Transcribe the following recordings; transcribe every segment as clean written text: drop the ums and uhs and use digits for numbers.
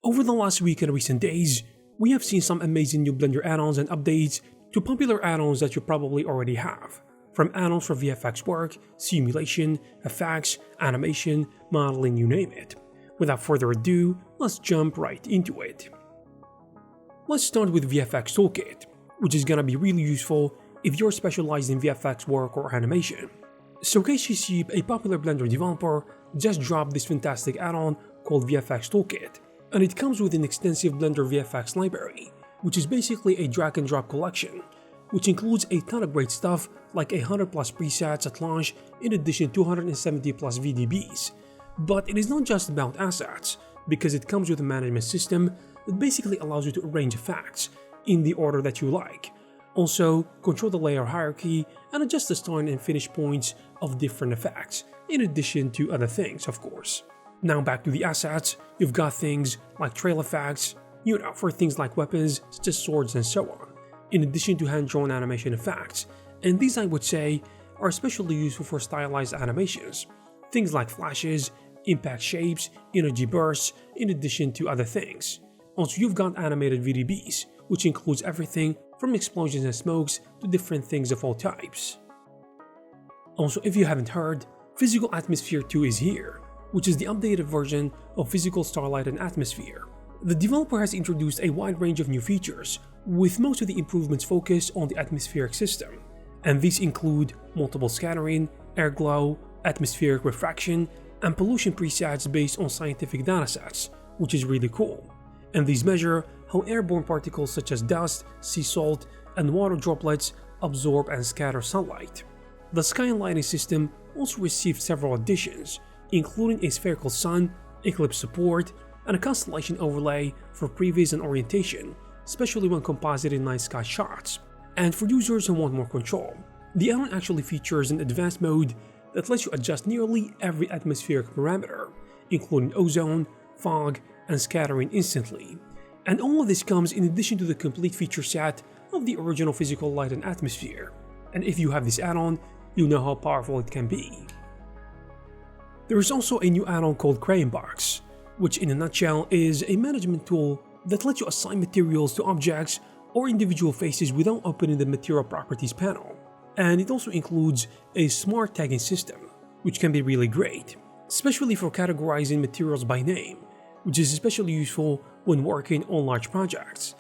Over the last week and recent days, we have seen some amazing new Blender add-ons and updates to popular add-ons that you probably already have, from add-ons for VFX work, simulation, effects, animation, modeling, you name it. Without further ado, let's jump right into it. Let's start with Vfx Toolkit, which is gonna be really useful if you're specialized in VFX work or animation. So KCC, a popular Blender developer, just dropped this fantastic add-on called Vfx Toolkit, and it comes with an extensive Blender VFX library, which is basically a drag and drop collection, which includes a ton of great stuff like 100 plus presets at launch in addition to 270 plus VDBs. But it is not just about assets, because it comes with a management system that basically allows you to arrange effects in the order that you like. Also, control the layer hierarchy and adjust the start and finish points of different effects, in addition to other things, of course. Now back to the assets, you've got things like trail effects, for things like weapons such as swords and so on, in addition to hand-drawn animation effects, and these I would say are especially useful for stylized animations, things like flashes, impact shapes, energy bursts, in addition to other things. Also, you've got animated VDBs, which includes everything from explosions and smokes to different things of all types. Also, if you haven't heard, Physical Atmosphere² is here, which is the updated version of Physical Starlight and Atmosphere. The developer has introduced a wide range of new features, with most of the improvements focused on the atmospheric system, and these include multiple scattering, air glow, atmospheric refraction, and pollution presets based on scientific datasets, which is really cool. And these measure how airborne particles such as dust, sea salt, and water droplets absorb and scatter sunlight. The sky and lighting system also received several additions, including a spherical sun, eclipse support, and a constellation overlay for previs and orientation, especially when compositing night sky shots. And for users who want more control, the add-on actually features an advanced mode that lets you adjust nearly every atmospheric parameter, including ozone, fog, and scattering instantly. And all of this comes in addition to the complete feature set of the original physical light and atmosphere. And if you have this add-on, you know how powerful it can be. There is also a new add-on called Crayon Box, which in a nutshell is a management tool that lets you assign materials to objects or individual faces without opening the Material Properties panel. And it also includes a smart tagging system, which can be really great, especially for categorizing materials by name, which is especially useful when working on large projects.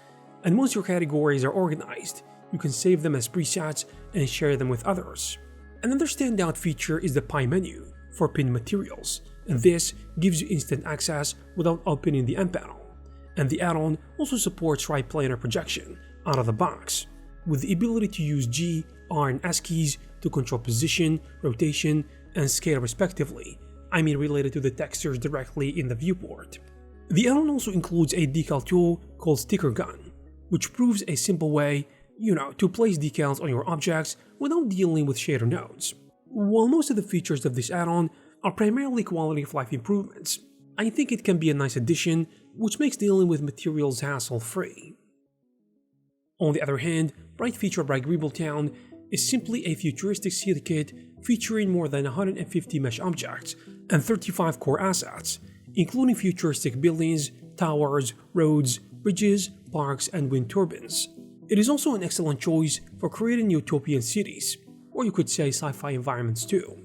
And once your categories are organized, you can save them as presets and share them with others. Another standout feature is the pie menu for pinned materials, and this gives you instant access without opening the M panel. And the add-on also supports right planar projection out of the box, with the ability to use G, R, and S keys to control position, rotation, and scale respectively, related to the textures directly in the viewport. The add-on also includes a decal tool called Sticker Gun, which proves a simple way, to place decals on your objects without dealing with shader nodes. While most of the features of this add-on are primarily quality of life improvements, I think it can be a nice addition which makes dealing with materials hassle-free. On the other hand, Bright Feature by Greebletown is simply a futuristic seed kit featuring more than 150 mesh objects and 35 core assets, including futuristic buildings, towers, roads, bridges, parks, and wind turbines. It is also an excellent choice for creating utopian cities, or you could say sci-fi environments too.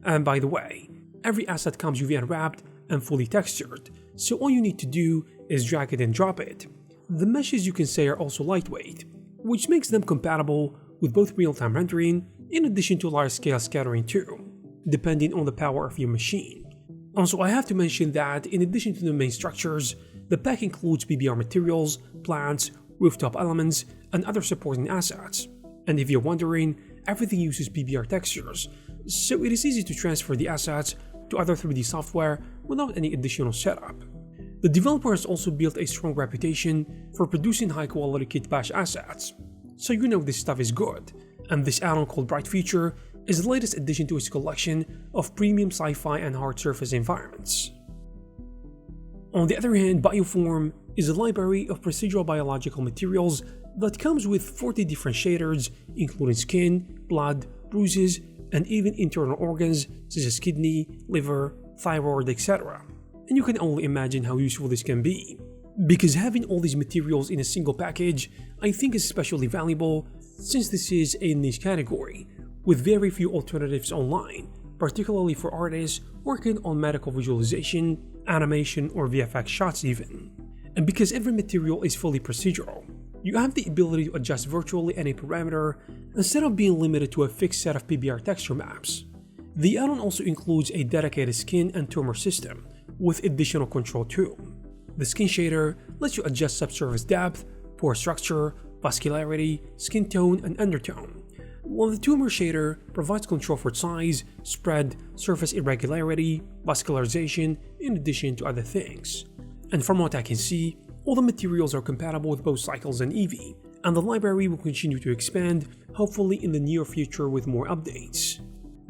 And by the way, every asset comes UV unwrapped and fully textured, so all you need to do is drag it and drop it. The meshes you can say are also lightweight, which makes them compatible with both real-time rendering in addition to large-scale scattering too, depending on the power of your machine. Also, I have to mention that in addition to the main structures, the pack includes PBR materials, plants, rooftop elements, and other supporting assets. And if you're wondering, everything uses PBR textures, so it is easy to transfer the assets to other 3D software without any additional setup. The developer has also built a strong reputation for producing high-quality kit bash assets, so this stuff is good, and this add-on called Bright Feature is the latest addition to its collection of premium sci-fi and hard surface environments. On the other hand, Bioform is a library of procedural biological materials that comes with 40 different shaders, including skin, blood, bruises, and even internal organs such as kidney, liver, thyroid, etc. and you can only imagine how useful this can be. Because having all these materials in a single package, I think is especially valuable since this is a niche category, with very few alternatives online, particularly for artists working on medical visualization, animation, or VFX shots even. And because every material is fully procedural, you have the ability to adjust virtually any parameter instead of being limited to a fixed set of PBR texture maps. The add-on also includes a dedicated skin and tumor system with additional control too. The skin shader lets you adjust subsurface depth, pore structure, vascularity, skin tone, and undertone, while the tumor shader provides control for size, spread, surface irregularity, vascularization, in addition to other things. And from what I can see, all the materials are compatible with both Cycles and Eevee, and the library will continue to expand, hopefully in the near future with more updates.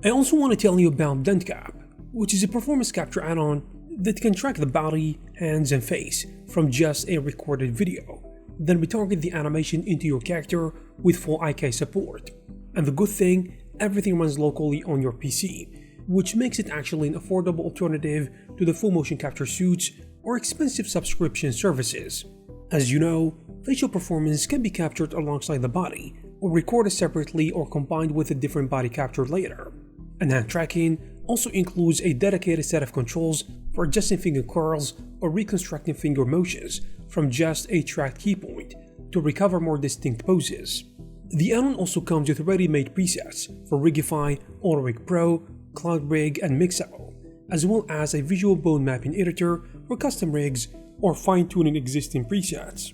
I also want to tell you about Blendcap, which is a performance capture add-on that can track the body, hands, and face from just a recorded video, then retarget the animation into your character with full IK support. And the good thing, everything runs locally on your PC, which makes it actually an affordable alternative to the full motion capture suits or expensive subscription services. As you know, facial performance can be captured alongside the body, or recorded separately or combined with a different body capture later. And hand tracking also includes a dedicated set of controls for adjusting finger curls or reconstructing finger motions from just a tracked key point to recover more distinct poses. The add-on also comes with ready-made presets for Rigify, AutoRig Pro, Cloud Rig, and Mixel, as well as a visual bone mapping editor for custom rigs or fine-tuning existing presets.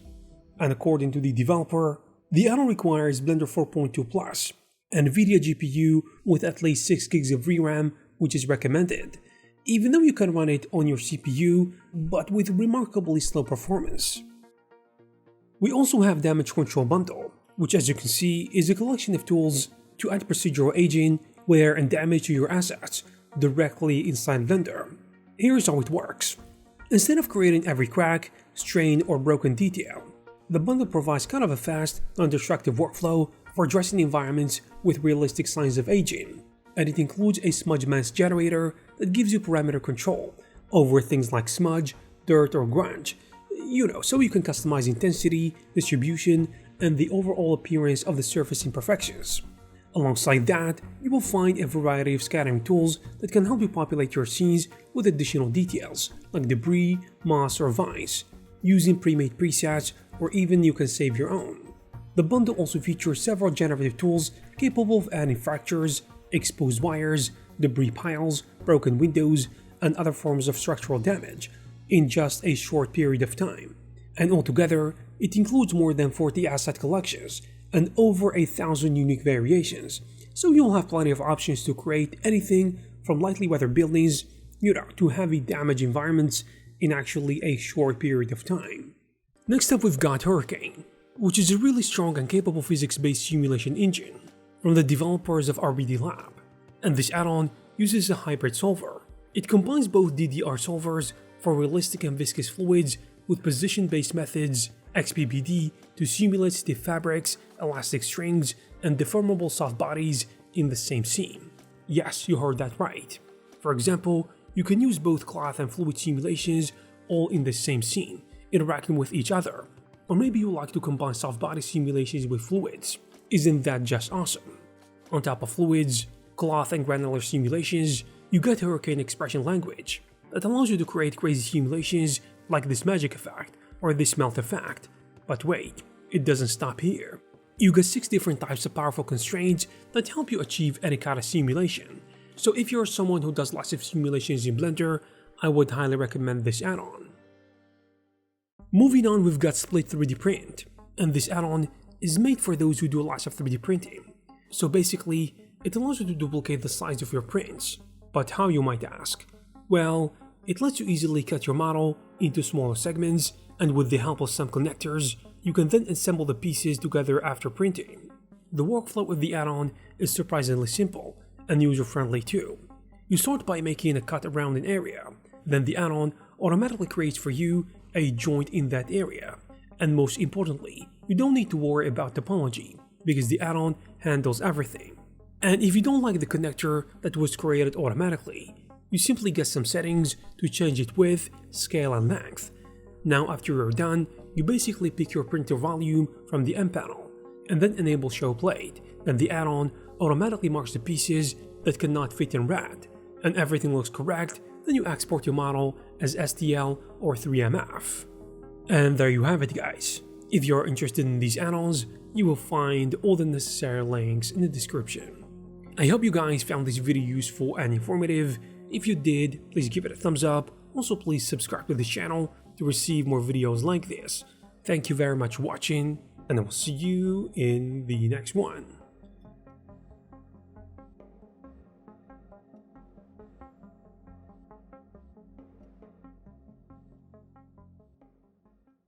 And according to the developer, the add-on requires Blender 4.2 Plus, an NVIDIA GPU with at least 6 GB of VRAM, which is recommended, even though you can run it on your CPU, but with remarkably slow performance. We also have Damage Control Bundle, which as you can see is a collection of tools to add procedural aging, wear, and damage to your assets directly inside Blender. Here's how it works. Instead of creating every crack, strain, or broken detail, the bundle provides kind of a fast, non-destructive workflow for addressing environments with realistic signs of aging, and it includes a smudge mask generator that gives you parameter control over things like smudge, dirt, or grunge, so you can customize intensity, distribution, and the overall appearance of the surface imperfections. Alongside that, you will find a variety of scattering tools that can help you populate your scenes with additional details like debris, moss, or vines, using pre-made presets, or even you can save your own. The bundle also features several generative tools capable of adding fractures, exposed wires, debris piles, broken windows, and other forms of structural damage in just a short period of time. And altogether, it includes more than 40 asset collections and over 1,000 unique variations, so you'll have plenty of options to create anything from lightly weathered buildings, to heavy damage environments in actually a short period of time. Next up we've got Hurricane, which is a really strong and capable physics-based simulation engine from the developers of RBD Lab, and this add-on uses a hybrid solver. It combines both DDR solvers for realistic and viscous fluids with position-based methods, XPBD, to simulate stiff fabrics, elastic strings, and deformable soft bodies in the same scene. Yes, you heard that right. For example, you can use both cloth and fluid simulations all in the same scene, interacting with each other. Or maybe you like to combine soft body simulations with fluids. Isn't that just awesome? On top of fluids, cloth, and granular simulations, you get Hurricane Expression Language that allows you to create crazy simulations like this magic effect or this melt effect. But wait, it doesn't stop here. You get 6 different types of powerful constraints that help you achieve any kind of simulation. So if you're someone who does lots of simulations in Blender, I would highly recommend this add-on. Moving on, we've got Split 3D Print, and this add-on is made for those who do lots of 3D printing. So basically, it allows you to duplicate the size of your prints. But how, you might ask? Well, it lets you easily cut your model into smaller segments, and with the help of some connectors, you can then assemble the pieces together after printing. The workflow with the add-on is surprisingly simple and user-friendly too. You start by making a cut around an area, then the add-on automatically creates for you a joint in that area, and most importantly, you don't need to worry about topology because the add-on handles everything. And if you don't like the connector that was created automatically, you simply get some settings to change its width, scale and length. Now after you're done, you basically pick your printer volume from the M panel, and then enable Show Plate. Then the add-on automatically marks the pieces that cannot fit in red, and everything looks correct, then you export your model as STL or 3MF. And there you have it guys. If you're interested in these add-ons, you will find all the necessary links in the description. I hope you guys found this video useful and informative. If you did, please give it a thumbs up. Also please subscribe to the channel to receive more videos like this. Thank you very much for watching, and I will see you in the next one.